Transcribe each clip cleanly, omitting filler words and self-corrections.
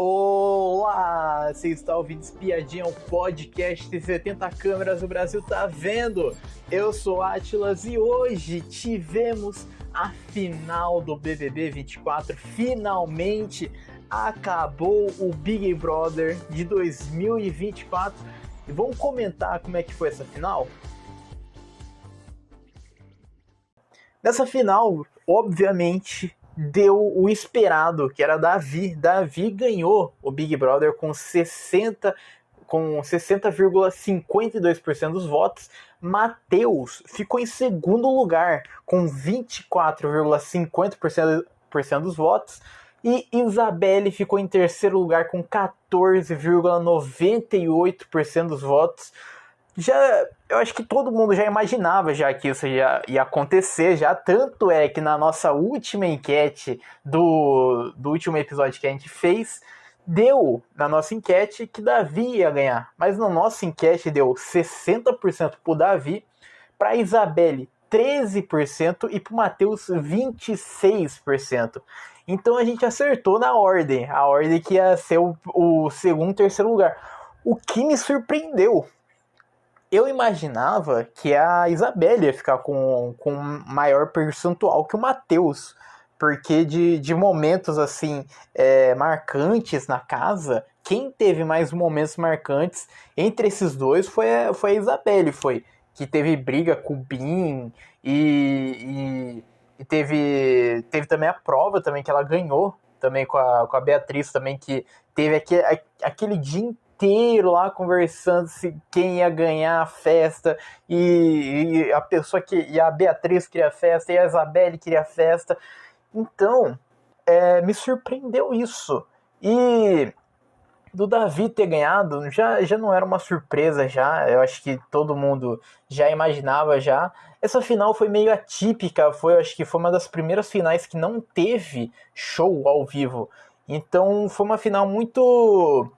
Olá, você está ouvindo Espiadinha, um podcast de 70 câmeras, o Brasil tá vendo. Eu sou Atlas e hoje tivemos a final do BBB 24. Finalmente acabou o Big Brother de 2024. E vamos comentar como é que foi essa final? Nessa final, obviamente, deu o esperado, que era Davi. Davi ganhou o Big Brother com 60,52% dos votos. Matheus ficou em segundo lugar com 24,50% dos votos. E Isabelle ficou em terceiro lugar com 14,98% dos votos. Eu acho que todo mundo já imaginava já que isso ia acontecer, já tanto é que na nossa última enquete do último episódio que a gente fez, deu na nossa enquete que Davi ia ganhar, mas na nossa enquete deu 60% pro Davi, pra Isabelle 13% e pro Matheus 26%. Então a gente acertou na ordem, a ordem que ia ser o segundo e terceiro lugar. O que me surpreendeu, eu imaginava que a Isabelle ia ficar com maior percentual que o Matheus, porque de momentos assim marcantes na casa, quem teve mais momentos marcantes entre esses dois foi a Isabelle, que teve briga com o Bin e teve também a prova também que ela ganhou também com a Beatriz também, que teve aquele dia inteiro lá conversando se quem ia ganhar a festa e a pessoa e a Beatriz queria a festa e a Isabelle queria a festa. Então me surpreendeu isso. E do Davi ter ganhado já não era uma surpresa já, eu acho que todo mundo já imaginava já. Essa final foi meio atípica, acho que foi uma das primeiras finais que não teve show ao vivo, então foi uma final muito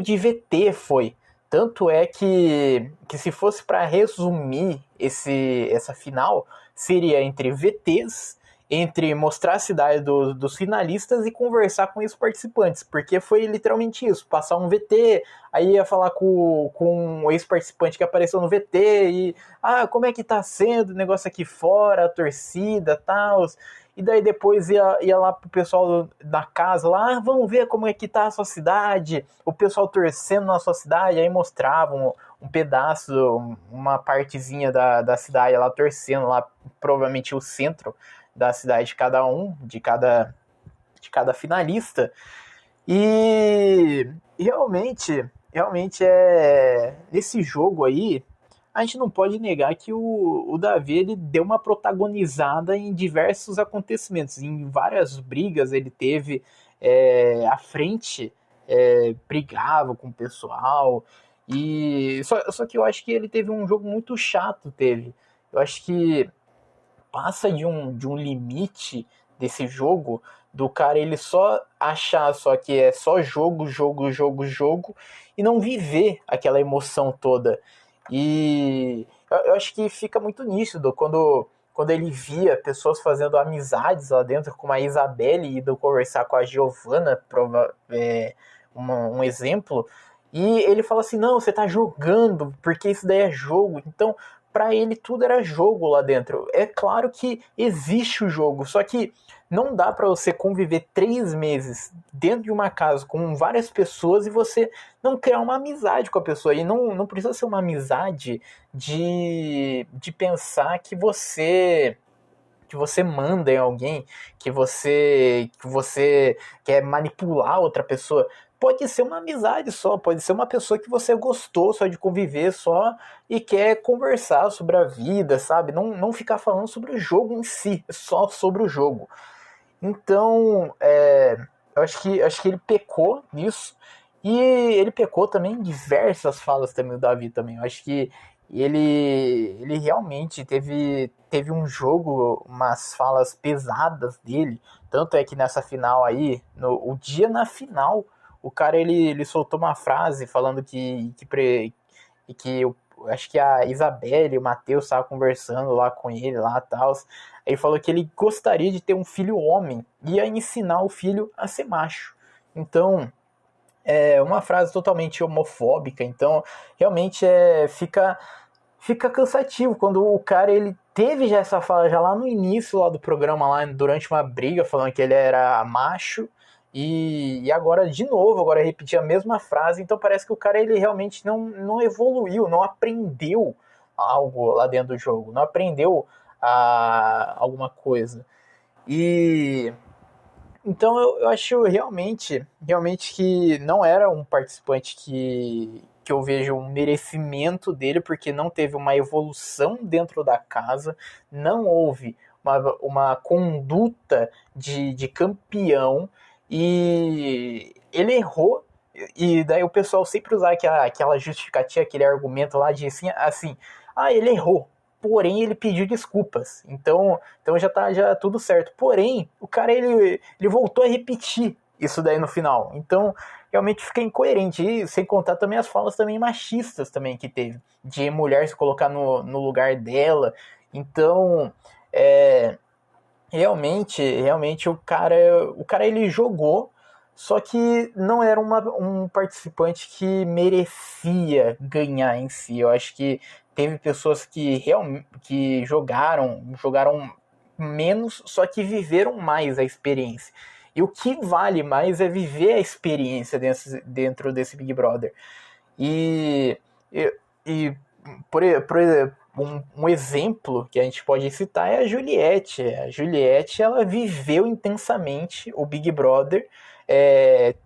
de VT foi. Tanto é que se fosse para resumir essa final, seria entre VTs, entre mostrar a cidade dos finalistas e conversar com os participantes, porque foi literalmente isso, passar um VT, aí ia falar com um ex-participante que apareceu no VT e, como é que tá sendo o negócio aqui fora, a torcida e tal, e daí depois ia lá pro pessoal da casa, lá, vamos ver como é que tá a sua cidade, o pessoal torcendo na sua cidade, aí mostravam um pedaço, uma partezinha da cidade lá torcendo, lá provavelmente o centro da cidade de cada finalista. E realmente nesse jogo aí, a gente não pode negar que o Davi ele deu uma protagonizada em diversos acontecimentos, em várias brigas ele teve à frente, brigava com o pessoal, e só que eu acho que ele teve um jogo muito chato, eu acho que passa de um limite desse jogo, do cara ele só achar só que é só jogo, jogo, jogo, jogo, e não viver aquela emoção toda. E eu acho que fica muito nítido quando ele via pessoas fazendo amizades lá dentro, como a Isabelle indo conversar com a Giovanna, um exemplo, e ele fala assim, não, você tá jogando, porque isso daí é jogo. Então, pra ele tudo era jogo lá dentro. É claro que existe o jogo, só que não dá pra você conviver 3 meses dentro de uma casa com várias pessoas e você não criar uma amizade com a pessoa. E não precisa ser uma amizade de pensar que você manda em alguém, que você quer manipular outra pessoa. Pode ser uma amizade só, pode ser uma pessoa que você gostou só de conviver só e quer conversar sobre a vida, sabe? Não ficar falando sobre o jogo em si, só sobre o jogo. Então, eu acho que ele pecou nisso. E ele pecou também em diversas falas também do Davi também. Eu acho que ele realmente teve um jogo, umas falas pesadas dele. Tanto é que nessa final aí, o dia na final, o cara ele soltou uma frase falando que eu acho que a Isabelle e o Matheus estavam conversando lá com ele lá e tal. Ele falou que ele gostaria de ter um filho homem e ia ensinar o filho a ser macho. Então, é uma frase totalmente homofóbica, então realmente fica cansativo quando o cara ele teve já essa fala já lá no início lá do programa, lá durante uma briga, falando que ele era macho, e agora de novo, agora repetir a mesma frase, então parece que o cara ele realmente não evoluiu, não aprendeu algo lá dentro do jogo, não aprendeu alguma coisa. E então eu acho realmente que não era um participante que eu vejo um merecimento dele, porque não teve uma evolução dentro da casa, não houve uma conduta de campeão, e ele errou, e daí o pessoal sempre usar aquela justificativa, aquele argumento lá de assim, ele errou, porém ele pediu desculpas. Então já tá já tudo certo. Porém, o cara ele voltou a repetir isso daí no final. Então, realmente fica incoerente. E sem contar também as falas também machistas também que teve, de mulher se colocar no lugar dela. Então, realmente o cara ele jogou, só que não era um participante que merecia ganhar em si. Eu acho que teve pessoas que jogaram menos, só que viveram mais a experiência. E o que vale mais é viver a experiência dentro desse Big Brother. E, e, e por exemplo, um exemplo que a gente pode citar é a Juliette. A Juliette, ela viveu intensamente o Big Brother,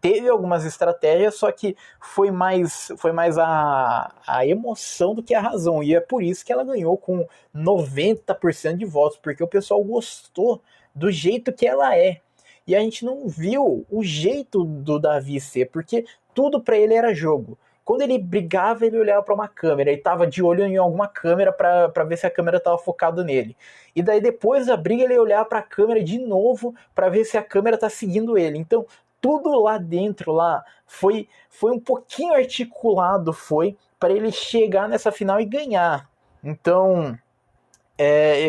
teve algumas estratégias, só que foi mais a emoção do que a razão. E é por isso que ela ganhou com 90% de votos, porque o pessoal gostou do jeito que ela é. E a gente não viu o jeito do Davi ser, porque tudo para ele era jogo. Quando ele brigava, ele olhava para uma câmera, ele tava de olho em alguma câmera para ver se a câmera tava focada nele. E daí depois da briga ele olhava para a câmera de novo para ver se a câmera tá seguindo ele. Então, tudo lá dentro lá foi um pouquinho articulado, foi para ele chegar nessa final e ganhar. Então,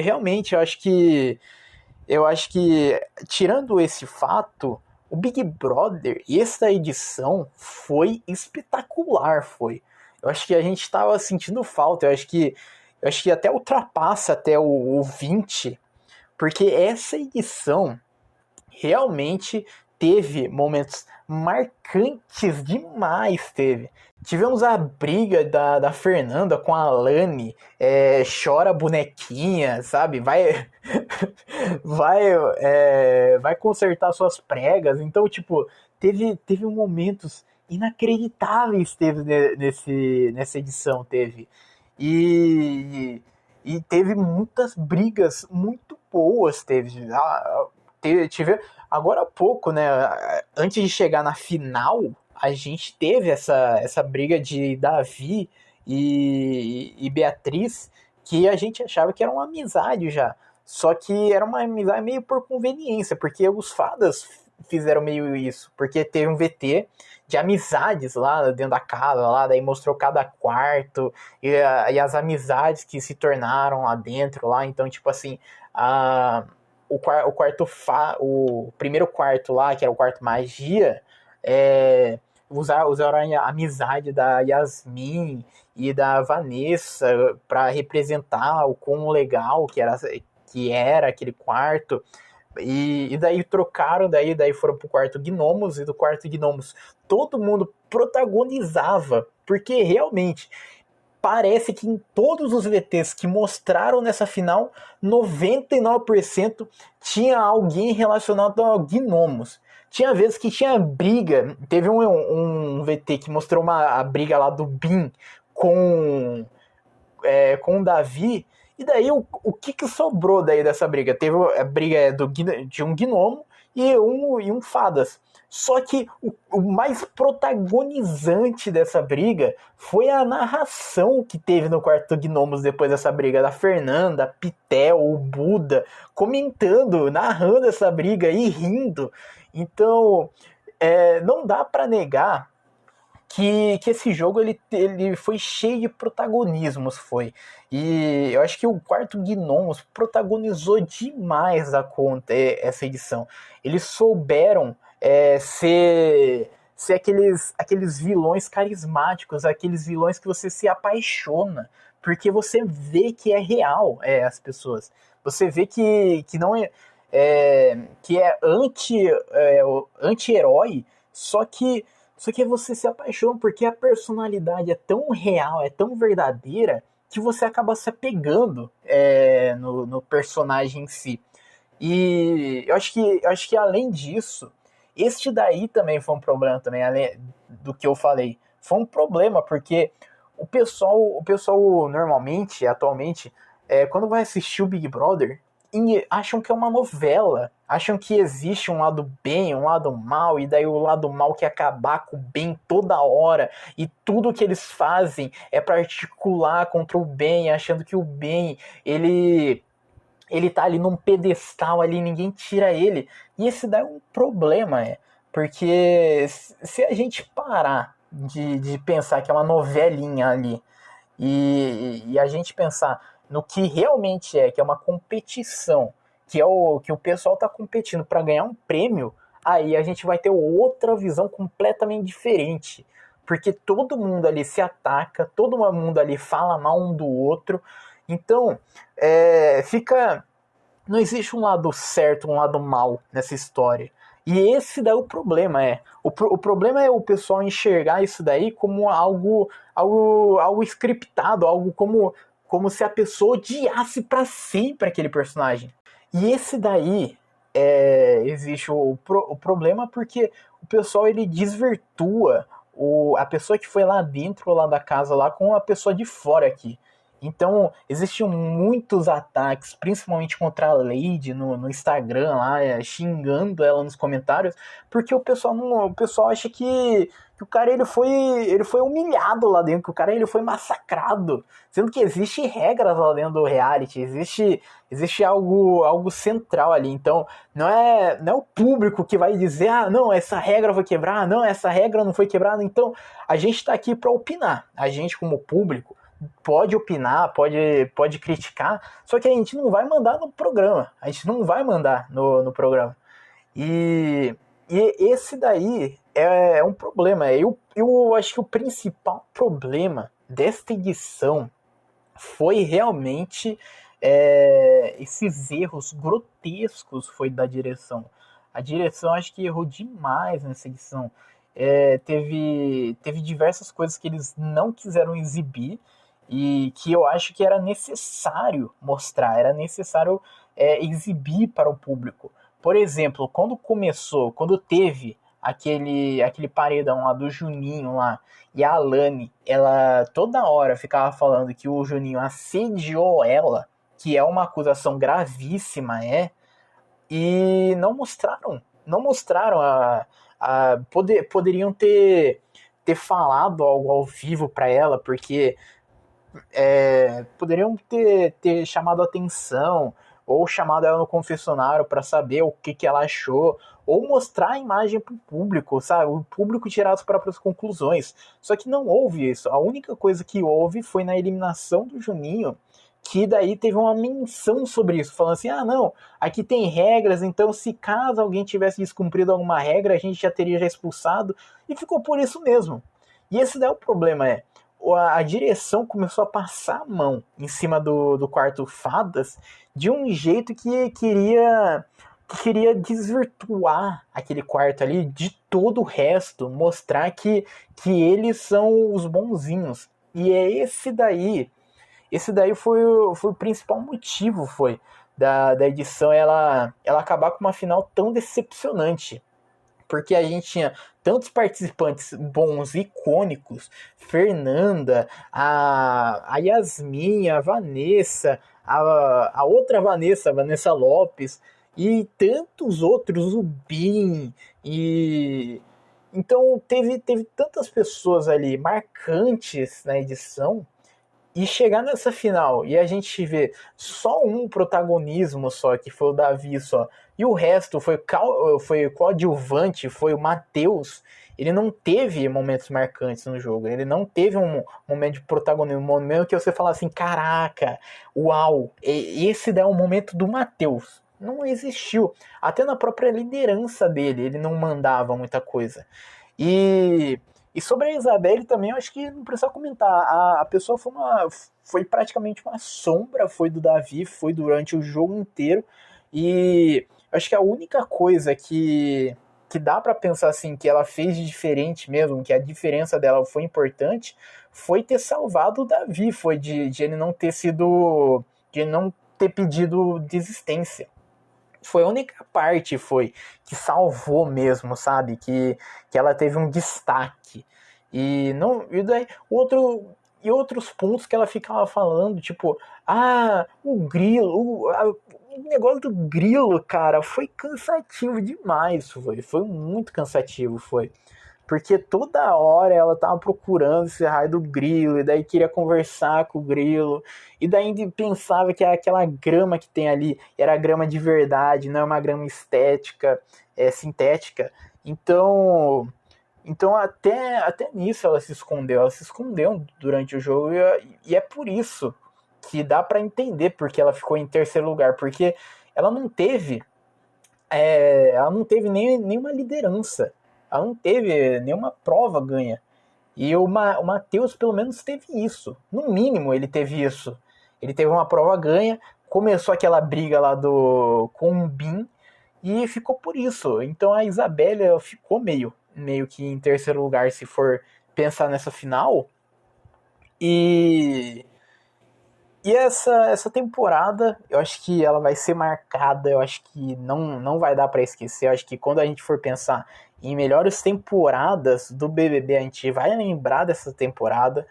realmente eu acho que, tirando esse fato, o Big Brother, essa edição, foi espetacular, foi. Eu acho que a gente estava sentindo falta, eu acho que até ultrapassa até o 20, porque essa edição realmente teve momentos marcantes demais, teve. Tivemos a briga da Fernanda com a Lani, chora bonequinha, sabe? Vai, vai consertar suas pregas. Então, tipo, teve momentos inacreditáveis teve nessa edição, teve. E, e teve muitas brigas muito boas, tive agora há pouco, né? Antes de chegar na final, a gente teve essa briga de Davi e Beatriz, que a gente achava que era uma amizade já. Só que era uma amizade meio por conveniência, porque os fadas fizeram meio isso. Porque teve um VT de amizades lá dentro da casa, lá, daí mostrou cada quarto e as amizades que se tornaram lá dentro, lá. Então, tipo assim, o primeiro quarto lá, que era o quarto magia, usaram a amizade da Yasmin e da Vanessa para representar o quão legal que era aquele quarto. E daí trocaram, daí foram pro quarto Gnomos, e do quarto Gnomos todo mundo protagonizava, porque realmente parece que em todos os VTs que mostraram nessa final, 99% tinha alguém relacionado a Gnomos. Tinha vezes que tinha briga. Teve um VT que mostrou a briga lá do Bin com o Davi. E daí o que sobrou daí dessa briga? Teve a briga de um gnomo e um fadas. Só que o mais protagonizante dessa briga foi a narração que teve no quarto Gnomos depois dessa briga, da Fernanda, Pitel, o Buda, comentando, narrando essa briga e rindo. Então, não dá para negar que esse jogo ele foi cheio de protagonismos, foi. E eu acho que o quarto Gnomos protagonizou demais a conta essa edição. Eles souberam ser aqueles vilões carismáticos, aqueles vilões que você se apaixona, porque você vê que é real as pessoas. Você vê que não que é anti-herói, só que você se apaixona porque a personalidade é tão real, é tão verdadeira, que você acaba se apegando no personagem em si. E eu acho que além disso, este daí também foi um problema também, além do que eu falei. Foi um problema porque o pessoal normalmente, atualmente, quando vai assistir o Big Brother, acham que é uma novela. Acham que existe um lado bem, um lado mal, e daí o lado mal quer acabar com o bem toda hora. E tudo que eles fazem é particular contra o bem, achando que o bem, ele tá ali num pedestal ali, ninguém tira ele. E esse daí é um problema, porque se a gente parar de pensar que é uma novelinha ali e a gente pensar no que realmente que é uma competição, que o pessoal tá competindo para ganhar um prêmio, aí a gente vai ter outra visão completamente diferente. Porque todo mundo ali se ataca, todo mundo ali fala mal um do outro. Então, fica. Não existe um lado certo, um lado mal nessa história. E esse daí é o problema, O problema é o pessoal enxergar isso daí como algo scriptado, algo como se a pessoa odiasse pra sempre aquele personagem. E esse daí existe o problema porque o pessoal ele desvirtua a pessoa que foi lá dentro lá da casa lá com a pessoa de fora aqui. Então, existiam muitos ataques, principalmente contra a Lady no Instagram lá, xingando ela nos comentários, porque o pessoal acha que o cara ele foi humilhado lá dentro, que o cara ele foi massacrado, sendo que existe regras lá dentro do reality, existe algo central ali. Então, não é o público que vai dizer, ah, não, essa regra foi quebrada, não, essa regra não foi quebrada. Então, a gente tá aqui para opinar. A gente como público pode opinar, pode criticar, só que a gente não vai mandar no programa. A gente não vai mandar no programa. E esse daí é um problema. Eu acho que o principal problema desta edição foi realmente esses erros grotescos foi da direção. A direção acho que errou demais nessa edição. Teve diversas coisas que eles não quiseram exibir e que eu acho que era necessário mostrar, era necessário exibir para o público. Por exemplo, quando teve aquele paredão lá do Juninho lá, e a Alane, ela toda hora ficava falando que o Juninho assediou ela, que é uma acusação gravíssima, e não mostraram poderiam ter falado algo ao vivo para ela, porque poderiam ter chamado atenção ou chamado ela no confessionário para saber o que ela achou, ou mostrar a imagem para o público, sabe? O público tirar as próprias conclusões. Só que não houve isso. A única coisa que houve foi na eliminação do Juninho, que daí teve uma menção sobre isso, falando assim, ah não, aqui tem regras, então se caso alguém tivesse descumprido alguma regra, a gente já teria expulsado, e ficou por isso mesmo. E esse daí é o problema, a direção começou a passar a mão em cima do quarto Fadas de um jeito que queria desvirtuar aquele quarto ali de todo o resto, mostrar que eles são os bonzinhos. E esse daí foi o principal motivo da edição ela acabar com uma final tão decepcionante, porque a gente tinha tantos participantes bons, icônicos, Fernanda, a Yasmin, a Vanessa, a outra Vanessa, a Vanessa Lopes, e tantos outros, o Bin, e... Então teve tantas pessoas ali marcantes na edição, e chegar nessa final e a gente vê só um protagonismo só, que foi o Davi só, e o resto foi coadjuvante, foi o Matheus, ele não teve momentos marcantes no jogo, ele não teve um momento de protagonismo, um momento que você fala assim, caraca, uau, esse daí é o momento do Matheus. não existiu. Até na própria liderança dele, ele não mandava muita coisa. E, e sobre a Isabelle também, eu acho que não precisa comentar. A pessoa foi praticamente uma sombra, foi do Davi, foi durante o jogo inteiro. E eu acho que a única coisa que dá pra pensar assim, que ela fez de diferente mesmo, que a diferença dela foi importante, foi ter salvado o Davi, foi de ele não ter sido. De ele não ter pedido desistência. Foi a única parte foi que salvou mesmo, sabe? Que ela teve um destaque. E não e daí e outros pontos que ela ficava falando, tipo, o grilo, o negócio do grilo, cara, foi cansativo demais, foi muito cansativo, foi. Porque toda hora ela tava procurando esse raio do grilo, e daí queria conversar com o grilo, e daí pensava que aquela grama que tem ali era grama de verdade, não é uma grama estética, sintética. Então até nisso ela se escondeu durante o jogo, e é por isso que dá para entender porque ela ficou em terceiro lugar, porque ela não teve nenhuma liderança. Ela não teve nenhuma prova ganha. E o Matheus, pelo menos, teve isso. No mínimo, ele teve isso. Ele teve uma prova ganha, começou aquela briga lá com o Bin e ficou por isso. Então a Isabelle ficou meio que em terceiro lugar, se for pensar nessa final. E e essa temporada, eu acho que ela vai ser marcada, eu acho que não vai dar para esquecer. Eu acho que quando a gente for pensar em melhores temporadas do BBB, a gente vai lembrar dessa temporada.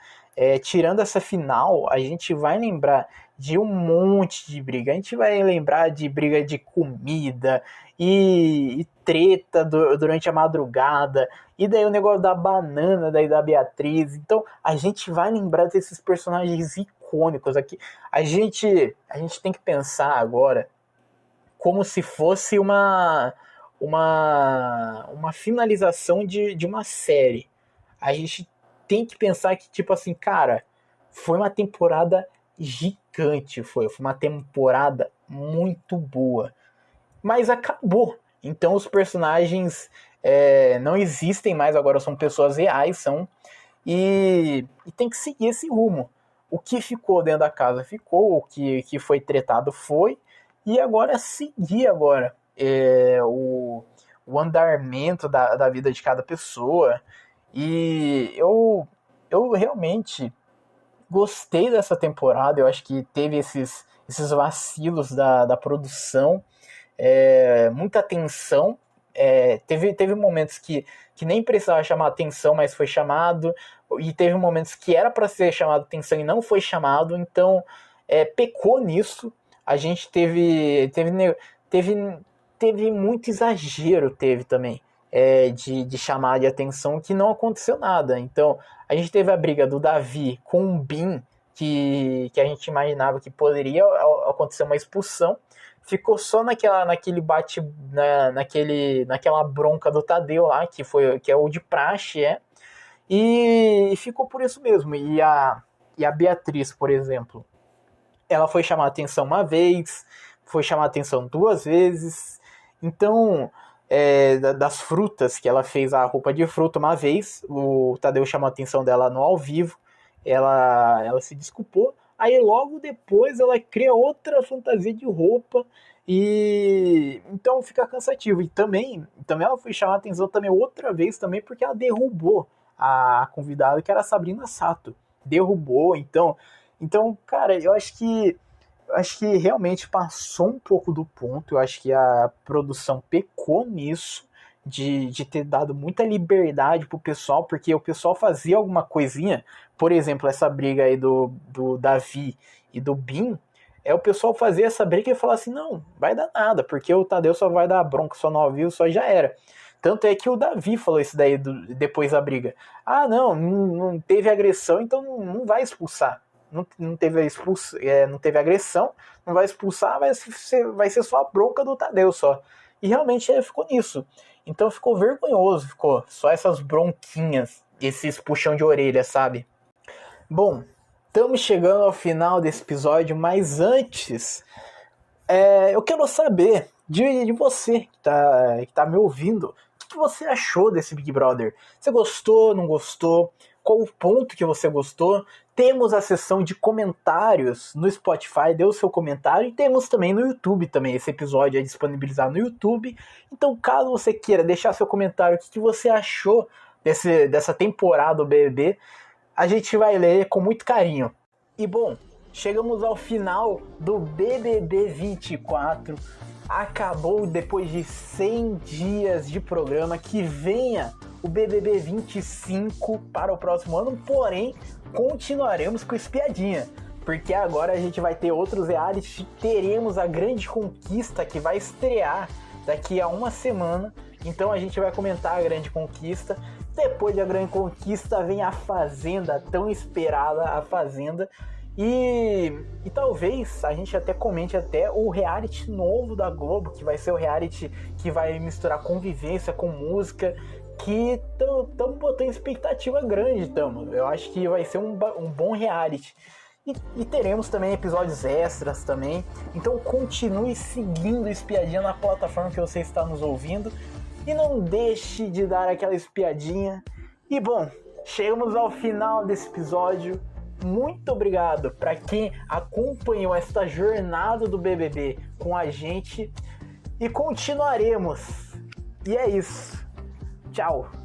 Tirando essa final, a gente vai lembrar de um monte de briga. A gente vai lembrar de briga de comida e treta durante a madrugada. E daí o negócio da banana daí da Beatriz. Então a gente vai lembrar desses personagens icônicos aqui. A gente tem que pensar agora como se fosse uma finalização de uma série. A gente tem que pensar que, tipo assim, cara, foi uma temporada gigante, foi uma temporada muito boa. Mas acabou. Então os personagens não existem mais, agora são pessoas reais, e tem que seguir esse rumo. O que ficou dentro da casa ficou, que foi tretado foi, e agora é seguir agora o andamento da vida de cada pessoa. E eu realmente gostei dessa temporada, eu acho que teve esses vacilos da produção, muita tensão. Teve momentos que nem precisava chamar atenção, mas foi chamado, e teve momentos que era para ser chamado atenção e não foi chamado, então pecou nisso. A gente teve, teve muito exagero, teve também, de chamar de atenção que não aconteceu nada. Então a gente teve a briga do Davi com o Bin, que a gente imaginava que poderia acontecer uma expulsão, ficou só naquele bate, naquela bronca do Tadeu lá, que é o de praxe, e ficou por isso mesmo. E a Beatriz, por exemplo, ela foi chamar a atenção uma vez, foi chamar a atenção duas vezes. Então, das frutas, que ela fez a roupa de fruta uma vez, o Tadeu chamou a atenção dela no ao vivo, ela se desculpou, aí logo depois ela cria outra fantasia de roupa, e então fica cansativo. E também ela foi chamar a atenção também outra vez também porque ela derrubou a convidada, que era a Sabrina Sato. Derrubou, então, cara, eu acho que realmente passou um pouco do ponto. Eu acho que a produção pecou nisso, de ter dado muita liberdade pro pessoal, porque o pessoal fazia alguma coisinha, por exemplo, essa briga aí do Davi e do Bin, o pessoal fazia essa briga e falava assim, não, vai dar nada, porque o Tadeu só vai dar bronca só no ao vivo, só já era. Tanto é que o Davi falou isso daí depois da briga. Não teve agressão, então não vai expulsar. Não teve não teve agressão, não vai expulsar, vai ser só a bronca do Tadeu só. E realmente ele ficou nisso. Então ficou vergonhoso, ficou só essas bronquinhas, esses puxão de orelha, sabe? Bom, estamos chegando ao final desse episódio, mas antes Eu quero saber de você que tá me ouvindo, o que você achou desse Big Brother? Você gostou, não gostou? Qual o ponto que você gostou? Temos a seção de comentários no Spotify, dê o seu comentário, e temos também no YouTube também, esse episódio é disponibilizado no YouTube. Então, caso você queira deixar seu comentário, o que você achou dessa temporada do BBB, a gente vai ler com muito carinho. E bom, chegamos ao final do BBB 24. Acabou depois de 100 dias de programa. Que venha o BBB 25 para o próximo ano, porém continuaremos com espiadinha, porque agora a gente vai ter outros realities. Teremos a Grande Conquista, que vai estrear daqui a uma semana, então a gente vai comentar a Grande Conquista. Depois da Grande Conquista vem a Fazenda, tão esperada a Fazenda. E talvez a gente até comente até o reality novo da Globo, que vai ser o reality que vai misturar convivência com música, que estamos botando expectativa grande, eu acho que vai ser um bom reality. E teremos também episódios extras também. Então continue seguindo o Espiadinha na plataforma que você está nos ouvindo. E não deixe de dar aquela espiadinha. E bom, chegamos ao final desse episódio. Muito obrigado para quem acompanhou esta jornada do BBB com a gente. E continuaremos. E é isso. Tchau.